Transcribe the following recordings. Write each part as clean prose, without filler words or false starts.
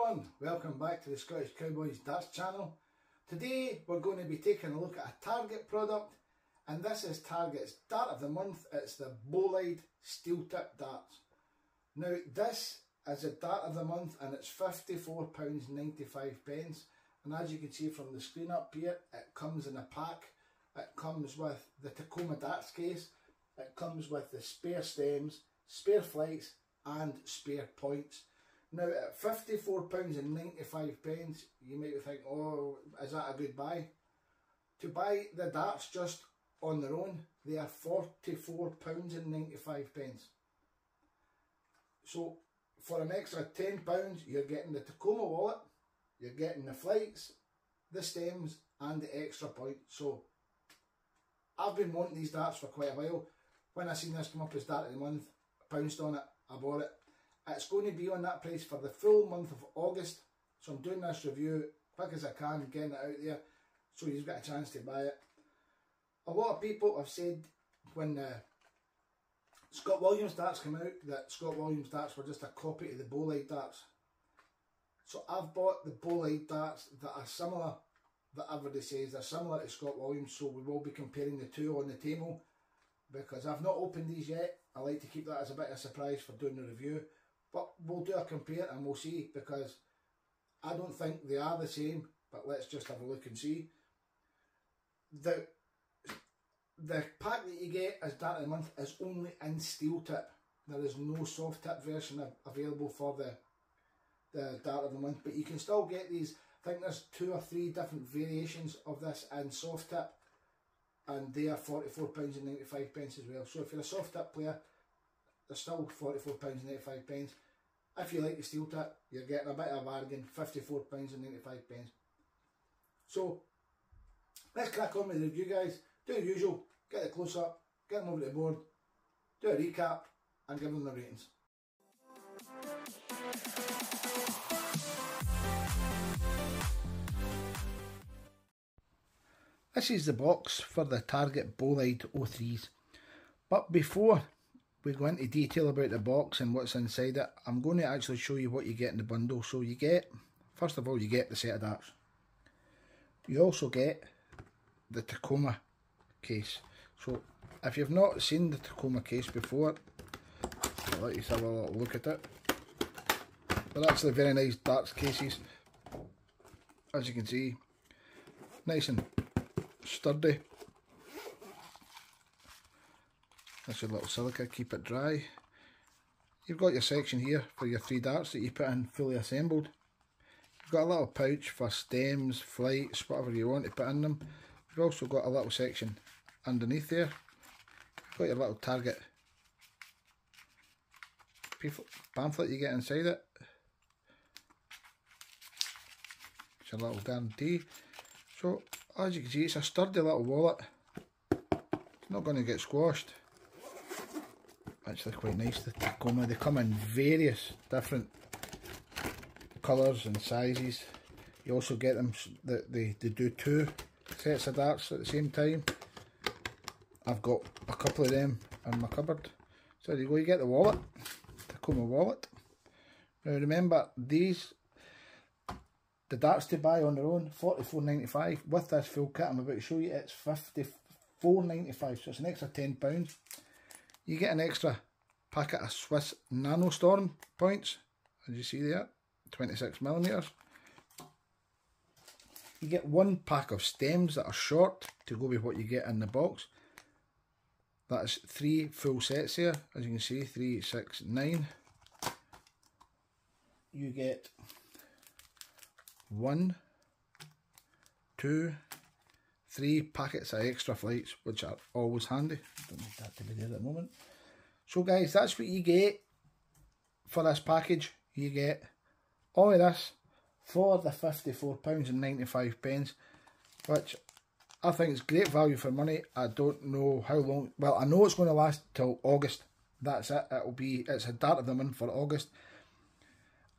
everyone, welcome back to the Scottish Cowboys Darts channel. Today we're going to be taking a look at a Target product, and this is Target's Dart of the Month. It's the Bolide steel tip darts. Now this is a Dart of the Month and it's £54.95, and as you can see from the screen up here, it comes in a pack. It comes with the Takoma darts case, it comes with the spare stems, spare flights and spare points. Now at £54.95, you might think, oh, is that a good buy? To buy the darts just on their own, they are £44.95. So for an extra £10, you're getting the Takoma Wallet, you're getting the flights, the stems and the extra point. So I've been wanting these darts for quite a while. When I seen this come up as Dart of the Month, I pounced on it, I bought it. It's going to be on that price for the full month of August, so I'm doing this review quick as I can, getting it out there so you've got a chance to buy it. A lot of people have said when the Scott Williams darts came out that Scott Williams darts were just a copy of the Bolide darts. So I've bought the Bolide darts that are similar, that everybody says they're similar to Scott Williams, so we will be comparing the two on the table because I've not opened these yet. I like to keep that as a bit of a surprise for doing the review. But we'll do a compare and we'll see, because I don't think they are the same, but let's just have a look and see. The pack that you get as Dart of the Month is only in steel tip. There is no soft tip version available for the Dart of the Month, but you can still get these. I think there's 2 or 3 different variations of this in soft tip, and they are £44.95 as well. So if you're a soft tip player, they're still £44.95. If you like the steel tip, you're getting a bit of a bargain, £54.95. So let's crack on with the review, guys. Do the usual, get the close up, get them over the board, do a recap and give them the ratings. This is the box for the Target Bolide 03s, but before we go into detail about the box and what's inside it, I'm going to actually show you what you get in the bundle. So you get, first of all, you get the set of darts. You also get the Takoma case. So if you've not seen the Takoma case before, I'll let you have a little look at it. They're actually very nice darts cases, as you can see, nice and sturdy. That's your little silica, keep it dry. You've got your section here for your 3 darts that you put in fully assembled. You've got a little pouch for stems, flights, whatever you want to put in them. You've also got a little section underneath there. You've got your little Target pamphlet you get inside it. It's your little guarantee. So as you can see, it's a sturdy little wallet. It's not going to get squashed. Actually quite nice, the Takoma. They come in various different colours and sizes. You also get them, they do 2 sets of darts at the same time. I've got a couple of them in my cupboard. So there you go, you get the wallet, Takoma Wallet. Now remember, these, the darts to buy on their own, £44.95. With this full kit I'm about to show you, it's £54.95, so it's an extra £10. You get an extra packet of Swiss Nano Points, as you see there, 26mm. You get 1 pack of stems that are short to go with what you get in the box. That is 3 full sets here, as you can see, 3, 6, 9. You get 1, 2, 3 packets of extra flights, which are always handy. Don't need that to be there at the moment. So guys, that's what you get for this package. You get all of this for the £54.95, which I think is great value for money. I don't know how long, well, I know it's going to last till August. That's it. It's a Dart of the Month for August.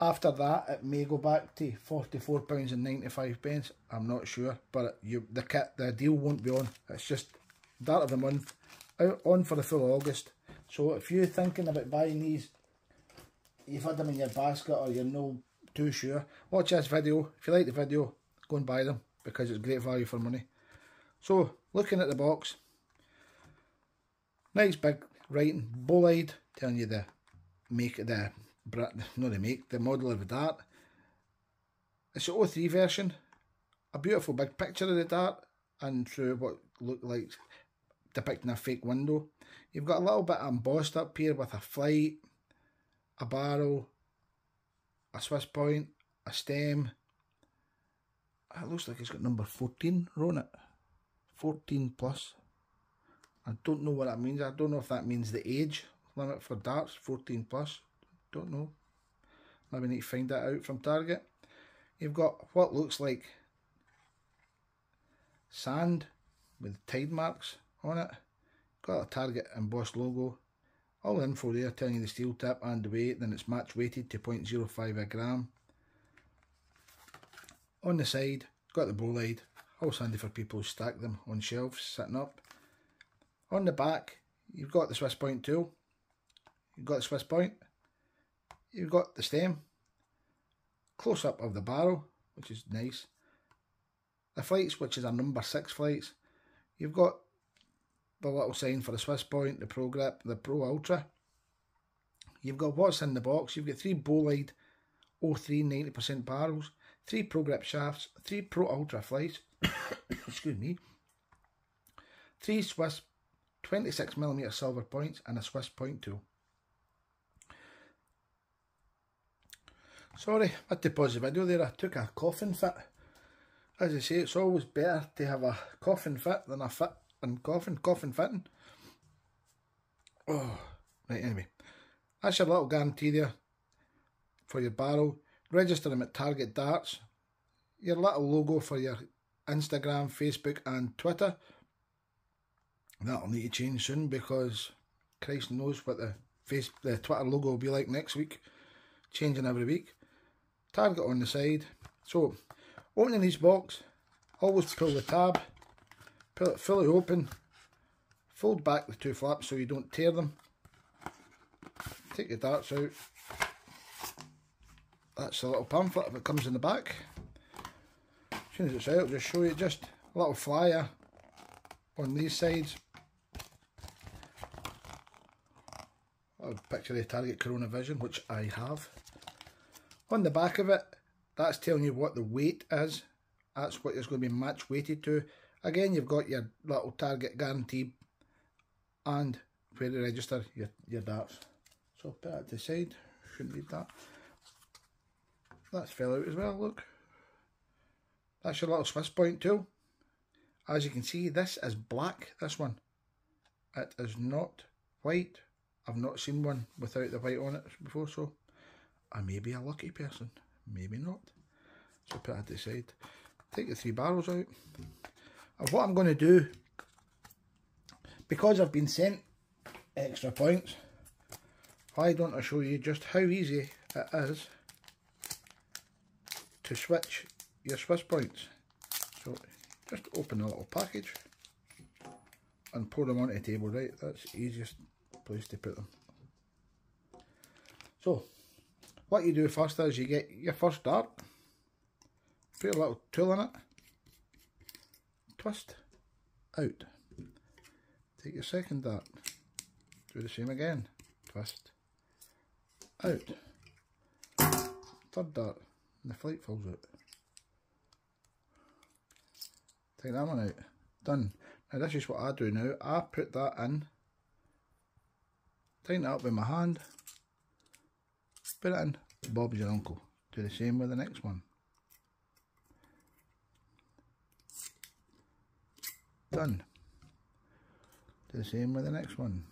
After that, it may go back to £44.95. I'm not sure, but the deal won't be on. It's just Dart of the Month out on for the full August. So if you're thinking about buying these, you've had them in your basket or you're no too sure. Watch this video. If you like the video, go and buy them because it's great value for money. So, looking at the box, nice big writing, Bolide, telling you the model of the dart. It's the 03 version, a beautiful big picture of the dart and through what looked like depicting a fake window. You've got a little bit embossed up here with a flight, a barrel, a Swiss point, a stem. It looks like it's got number 14 on it. 14 plus. I don't know what that means. I don't know if that means the age limit for darts, 14 plus. Don't know. Maybe need to find that out from Target. You've got what looks like sand with tide marks on it. Got a Target embossed logo. All the info there telling you the steel tip and the weight. Then it's match weighted to 0.05 a gram. On the side, got the Bolide. Also handy for people who stack them on shelves sitting up. On the back, you've got the Swiss point tool. You've got the Swiss point. You've got the stem. Close up of the barrel, which is nice. The flights, which is a number 6 flights. You've got the little sign for the Swiss point, the Pro Grip, the Pro Ultra. You've got what's in the box. You've got 3 Bolide 03 90% barrels, 3 Pro Grip shafts, 3 Pro Ultra flights, excuse me, 3 Swiss 26mm silver points and a Swiss point tool. Sorry, I had to pause the video there. I took a coffin fit. As I say, it's always better to have a coffin fit than a fit and coffin fitting. Oh, right, anyway. That's your little guarantee there for your barrel. Register them at Target Darts. Your little logo for your Instagram, Facebook and Twitter. That'll need to change soon because Christ knows what the Twitter logo will be like next week. Changing every week. Target on the side. So, opening this box, always pull the tab, pull it fully open, fold back the 2 flaps so you don't tear them. Take the darts out. That's the little pamphlet if it comes in the back. As soon as it's out, I'll just show you just a little flyer on these sides. A picture of the Target Corona Vision, which I have. On the back of it, that's telling you what the weight is. That's what it's going to be match weighted to. Again, you've got your little Target guarantee and where to register your darts. So put that to the side. Shouldn't need that. That's fell out as well, look. That's your little Swiss point tool. As you can see, this is black, this one. It is not white. I've not seen one without the white on it before, so I may be a lucky person, maybe not. So put that to the side. Take the 3 barrels out. And what I'm going to do, because I've been sent extra points, why don't I show you just how easy it is to switch your Swiss points. So just open the little package and pour them onto the table, right? That's the easiest place to put them. So what you do first is you get your first dart, put a little tool in it, twist, out. Take your second dart, do the same again, twist, out. Third dart, and the flight falls out. Take that one out, done. Now this is what I do now, I put that in, tighten it up with my hand, put it in, Bob's your uncle. Do the same with the next one. Done. Do the same with the next one.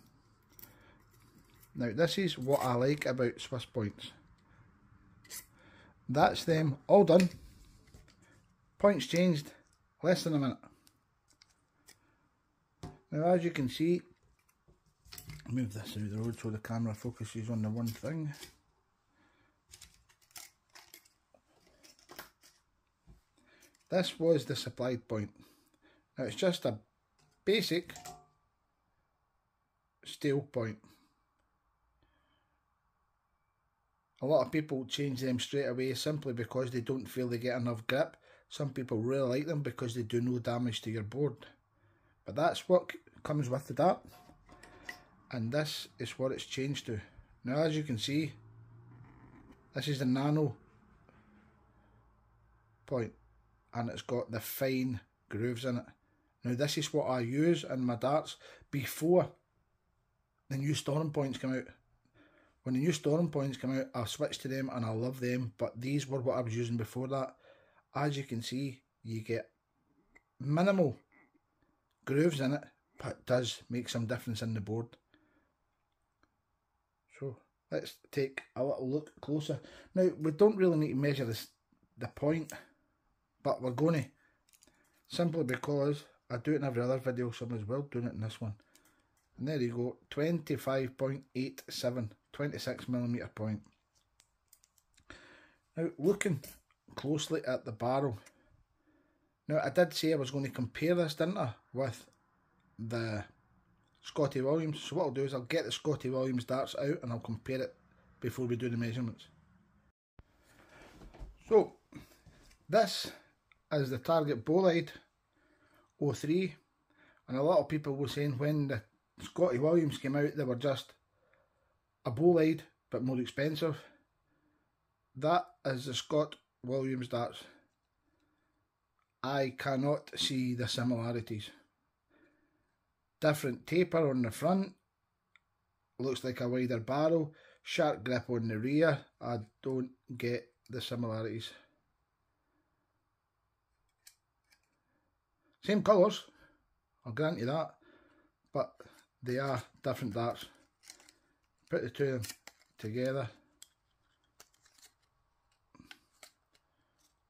Now this is what I like about Swiss points. That's them all done. Points changed, less than a minute. Now as you can see, move this out of the road so the camera focuses on the one thing. This was the supplied point. Now it's just a basic steel point. A lot of people change them straight away simply because they don't feel they get enough grip. Some people really like them because they do no damage to your board. But that's what comes with the dart. And this is what it's changed to. Now as you can see, this is the Nano point. And it's got the fine grooves in it. Now this is what I use in my darts before the new Storm Points come out. When the new Storm Points come out, I switched to them and I love them, but these were what I was using before that. As you can see, you get minimal grooves in it, but it does make some difference in the board. So let's take a little look closer. Now we don't really need to measure the point, but we're going to, simply because I do it in every other video, so I might as well do it in this one. And there you go, 25.87, 26mm point. Now looking closely at the barrel. Now I did say I was going to compare this, didn't I, with the Scotty Williams. So what I'll do is I'll get the Scotty Williams darts out and I'll compare it before we do the measurements. So this is the Target Bolide 03, and a lot of people were saying when the Scotty Williams came out they were just a Bolide but more expensive. That is the Scott Williams darts. I cannot see the similarities. Different taper on the front, looks like a wider barrel, sharp grip on the rear. I don't get the similarities. Same colours, I'll grant you that, but they are different darts. Put the two of them together,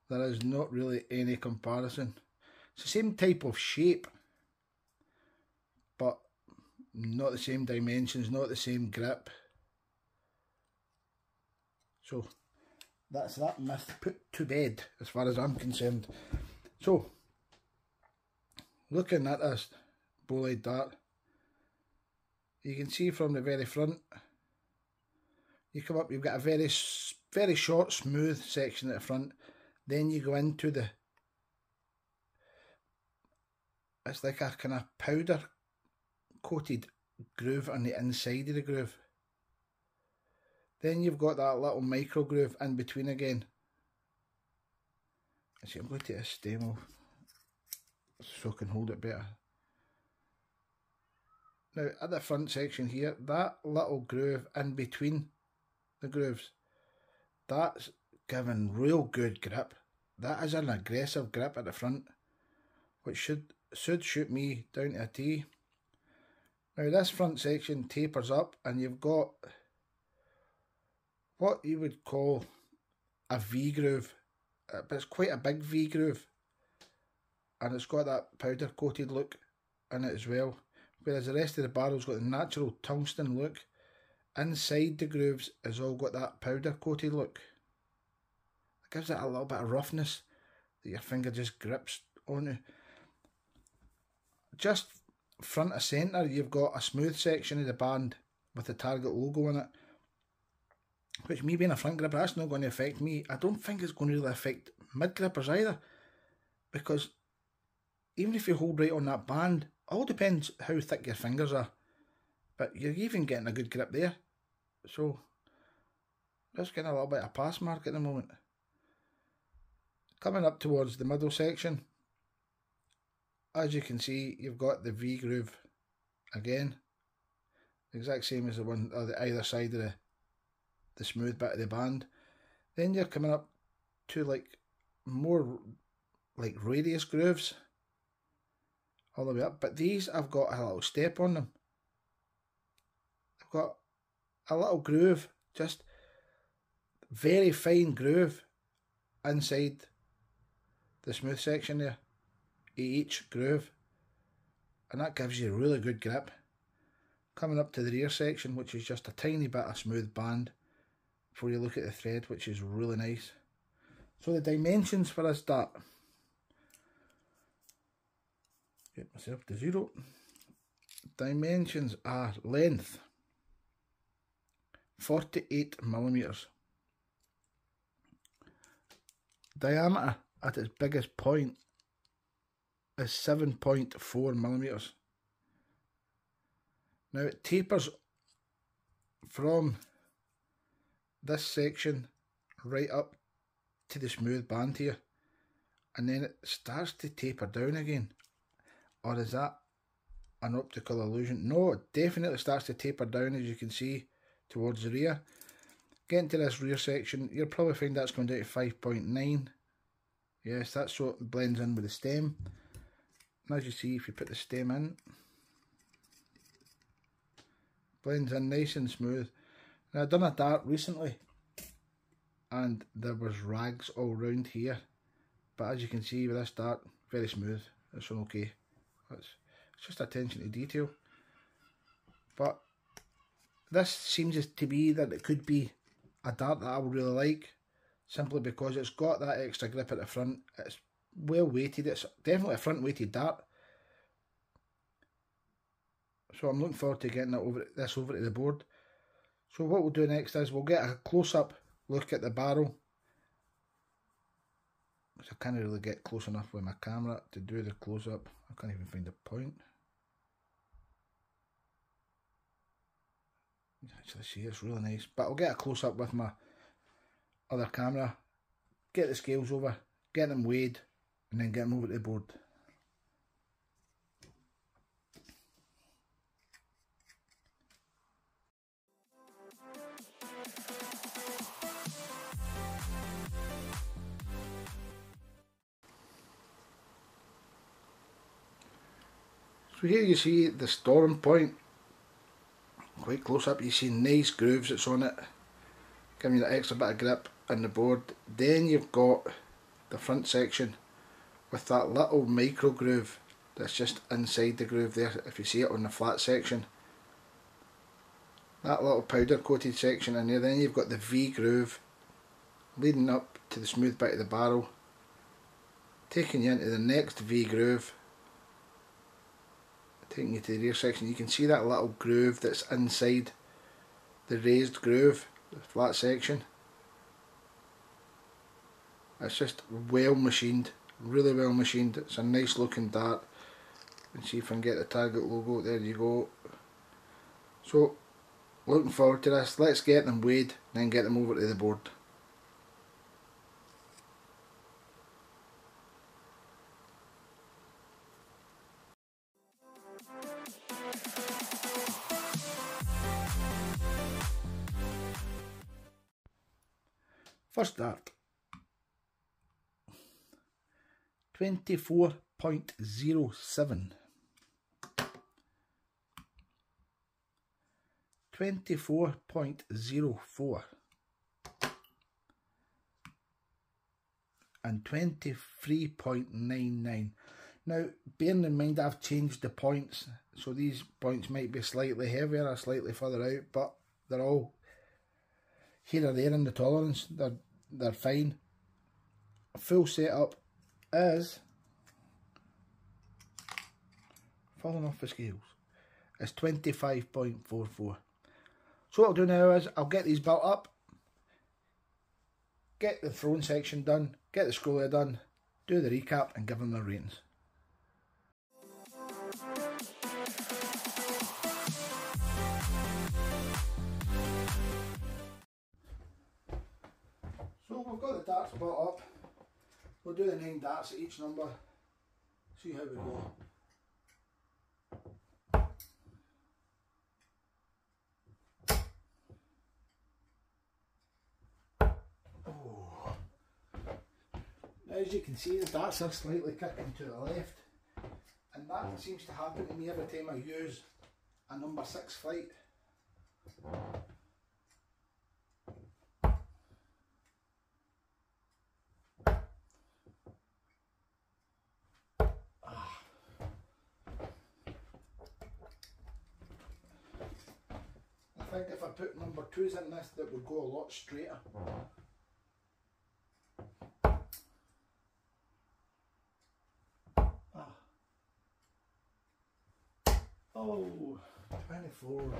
there is not really any comparison. It's the same type of shape, but not the same dimensions, not the same grip. So that's that myth put to bed as far as I'm concerned. So looking at this Bolide dart, you can see from the very front, you come up, you've got a very short smooth section at the front, then you go into the, it's like a kind of powder coated groove on the inside of the groove. Then you've got that little micro groove in between again. Actually, I'm going to take a stem off so I can hold it better. Now at the front section here, that little groove in between the grooves, that's giving real good grip. That is an aggressive grip at the front, which should shoot me down to a T. Now this front section tapers up and you've got what you would call a V groove, but it's quite a big V groove, and it's got that powder coated look in it as well, whereas the rest of the barrel's got the natural tungsten look. Inside the grooves has all got that powder coated look. It gives it a little bit of roughness that your finger just grips onto. Just front of centre you've got a smooth section of the band with the Target logo in it, which, me being a front gripper, that's not going to affect me. I don't think it's going to really affect mid grippers either, because even if you hold right on that band, all depends how thick your fingers are, but you're even getting a good grip there. So just getting a little bit of pass mark at the moment. Coming up towards the middle section, as you can see, you've got the V groove again, exact same as the one on the either side of the smooth bit of the band. Then you're coming up to like more like radius grooves all the way up, but these have got a little step on them. They've got a little groove, just very fine groove inside the smooth section there, each groove, and that gives you a really good grip. Coming up to the rear section, which is just a tiny bit of smooth band before you look at the thread, which is really nice. So the dimensions for this dart, get myself to 0. Dimensions are length 48mm, diameter at its biggest point is 7.4 millimeters. Now it tapers from this section right up to the smooth band here, and then it starts to taper down again. Or is that an optical illusion? No, it definitely starts to taper down, as you can see, towards the rear. Getting to this rear section, you'll probably find that's going down to 5.9. Yes, that's so it blends in with the stem. And as you see, if you put the stem in, blends in nice and smooth. Now I've done a dart recently and there was rags all round here, but as you can see with this dart, very smooth. It's okay. It's just attention to detail. But this seems to be that it could be a dart that I would really like, simply because it's got that extra grip at the front. It's well weighted. It's definitely a front weighted dart. So I'm looking forward to getting this over to the board. So what we'll do next is we'll get a close-up look at the barrel. So I can't really get close enough with my camera to do the close-up. I can't even find the point. Actually see, it's really nice. But I'll get a close-up with my other camera, get the scales over, get them weighed, and then get them over to the board. So here you see the storm point, quite close up. You see nice grooves that's on it, giving you that extra bit of grip on the board. Then you've got the front section with that little micro groove that's just inside the groove there, if you see it on the flat section. That little powder coated section in there. Then you've got the V groove leading up to the smooth bit of the barrel, taking you into the next V groove, taking you to the rear section. You can see that little groove that's inside the raised groove, the flat section. It's just well machined, really well machined. It's a nice looking dart. And see if I can get the Target logo. There you go. So looking forward to this. Let's get them weighed and then get them over to the board. First dart, 24.07, 24.04, and 23.99. Now, bearing in mind I've changed the points, so these points might be slightly heavier or slightly further out, but they're all here or there in the tolerance. They're fine. Full setup is, falling off the scales, is 25.44. So what I'll do now is I'll get these built up, get the throwing section done, get the scroller done, do the recap and give them their ratings. So we've got the darts built up. We'll do the 9 darts at each number, see how we go. Oh. Now as you can see, the darts are slightly kicking to the left, and that seems to happen to me every time I use a number 6 flight. I think if I put number 2s in this, that would go a lot straighter. Oh, 24.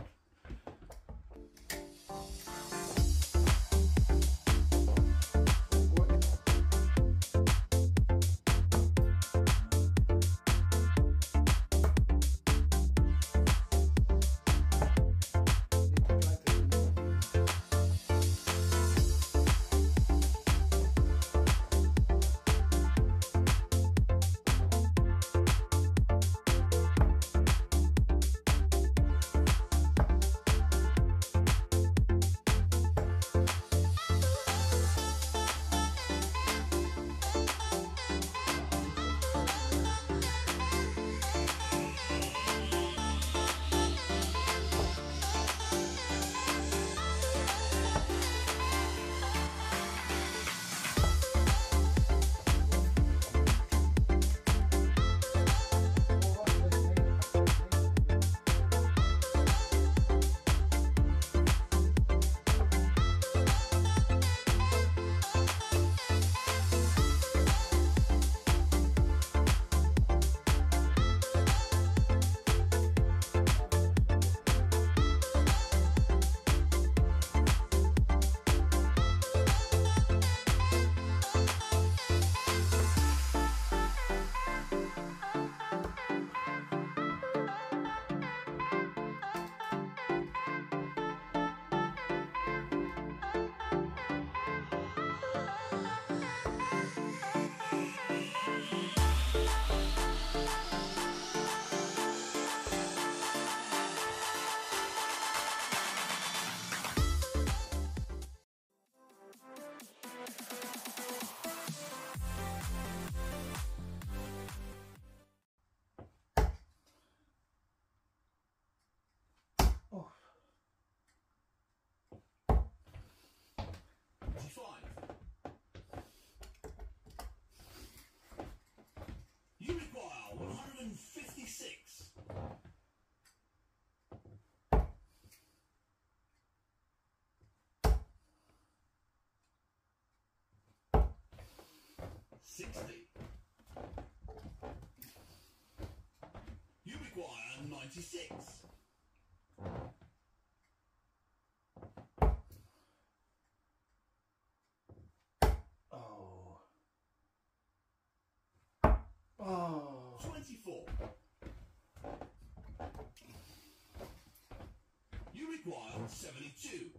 60. You require 96. Oh. 24. You require 72.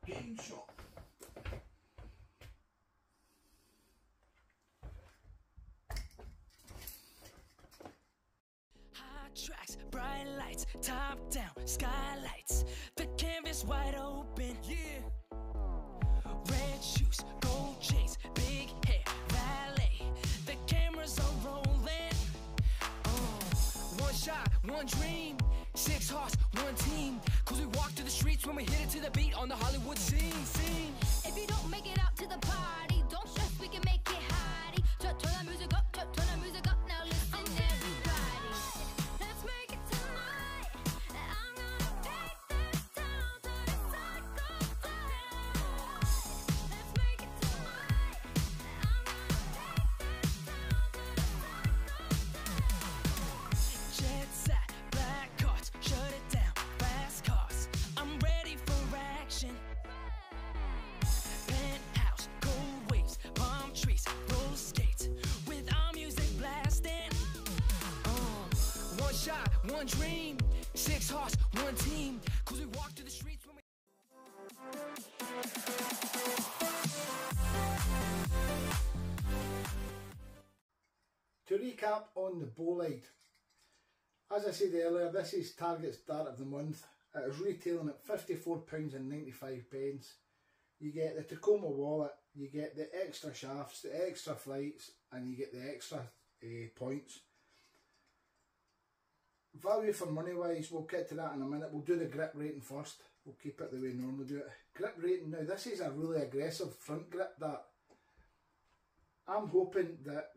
Game shot. Hot tracks, bright lights, top down, skylights. The canvas wide open, yeah. Red shoes, gold chains, big hair, valet. The cameras are rolling. One shot, one dream. 6 hearts, one team. Cause we walk to the streets when we hit it to the beat on the Hollywood scene. If you don't make it out to the party, don't stress, we can make it hottie. Turn that music up, turn that music up. Now listen, everybody. Let's make it tonight. I'm gonna take this town to the psycho down. Let's make it tonight. I'm gonna take this town to the psycho down. Jet set, black cards, shut it down, fast cars. I'm ready for action. Penthouse, cold waves, palm trees, roller skates, with our music blasting. One shot, one dream, 6 hearts, one team. Cause we walk to the streets when we... To recap on the Bolide, as I said earlier, this is target start of the month. It is retailing at £54.95. You get the Takoma Wallet, you get the extra shafts, the extra flights, and you get the extra points. Value for money wise, we'll get to that in a minute. We'll do the grip rating first. We'll keep it the way we normally do it. Grip rating, now this is a really aggressive front grip that I'm hoping that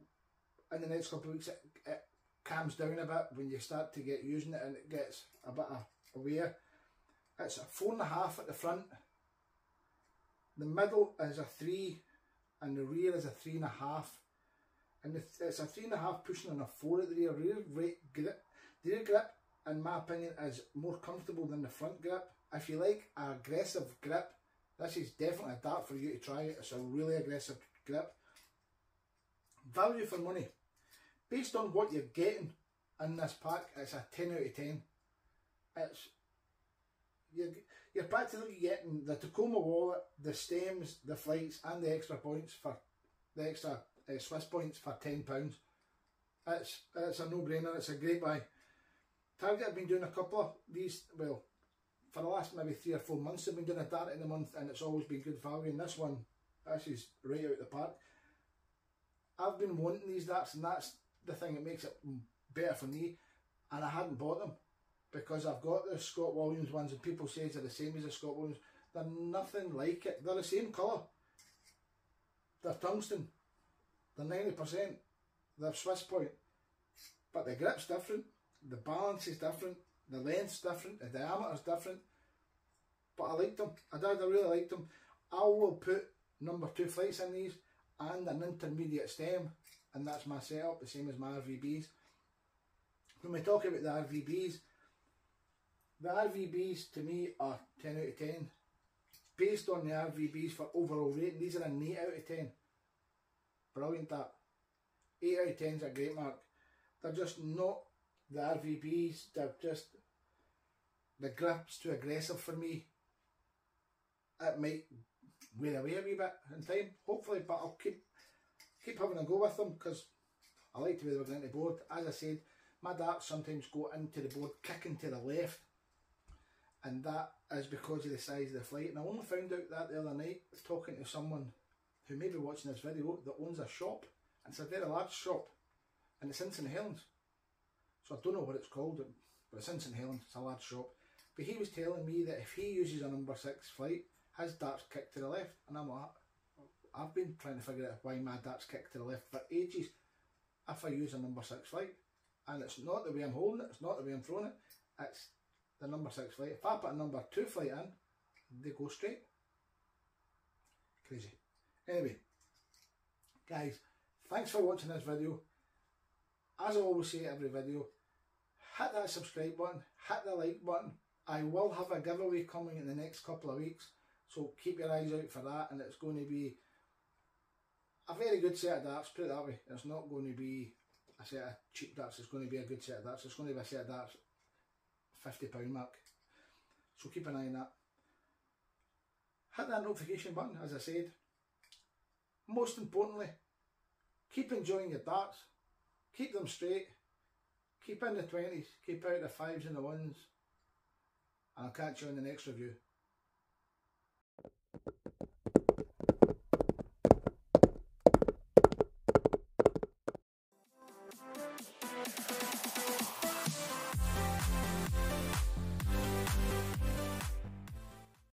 in the next couple of weeks it calms down a bit when you start to get using it and it gets a bit of wear. It's a 4.5 at the front, the middle is a 3 and the rear is a 3.5, and it's a 3.5 pushing on a 4 at the rear. The rear grip in my opinion is more comfortable than the front grip. If you like an aggressive grip, this is definitely a dart for you to try it. It's a really aggressive grip. Value for money, based on what you're getting in this pack, it's a 10 out of 10. You're practically getting the Takoma Wallet, the stems, the flights and the extra points for the extra Swiss points for £10. It's a no-brainer, it's a great buy. Target have been doing a couple of these, well, for the last maybe 3 or 4 months they've been doing a dart in the month and it's always been good value, and this is right out the park. I've been wanting these darts and that's the thing that makes it better for me, and I hadn't bought them because I've got the Scott Williams ones and people say they're the same as the Scott Williams. They're nothing like it. They're the same colour, they're tungsten, they're 90%, they're Swiss point, but the grip's different, the balance is different, the length's different, the diameter's different, but I liked them. I really liked them. I will put number 2 flights in these and an intermediate stem, and that's my setup, the same as my RVBs. When we talk about the RVBs to me are 10 out of 10. Based on the RVBs for overall rating, these are an 8 out of 10. Brilliant that. 8 out of 10 is a great mark. They're just not the RVBs, they're just, the grip's too aggressive for me. It might wear away a wee bit in time, hopefully, but I'll keep having a go with them because I like to be able to go into the board. As I said, my darts sometimes go into the board kicking to the left, and that is because of the size of the flight. And I only found out that the other night talking to someone who may be watching this video that owns a shop, and it's a very large shop and it's in St Helens, so I don't know what it's called, but it's in St Helens, it's a large shop. But he was telling me that if he uses a number 6 flight, his darts kick to the left, and I'm like, I've been trying to figure out why my darts kick to the left for ages if I use a number 6 flight. and it's not the way I'm holding it, it's not the way I'm throwing it, it's the number 6 flight. If I put a number 2 flight in, they go straight. Crazy. Anyway, guys, thanks for watching this video. As I always say every video, hit that subscribe button, hit the like button. I will have a giveaway coming in the next couple of weeks, so keep your eyes out for that, and it's going to be a very good set of darts, put it that way. It's not going to be a set of cheap darts, it's going to be a good set of darts. It's going to be a set of darts, £50 mark. So keep an eye on that. Hit that notification button, as I said. Most importantly, keep enjoying your darts. Keep them straight. Keep in the 20s. Keep out the 5s and the 1s. And I'll catch you in the next review.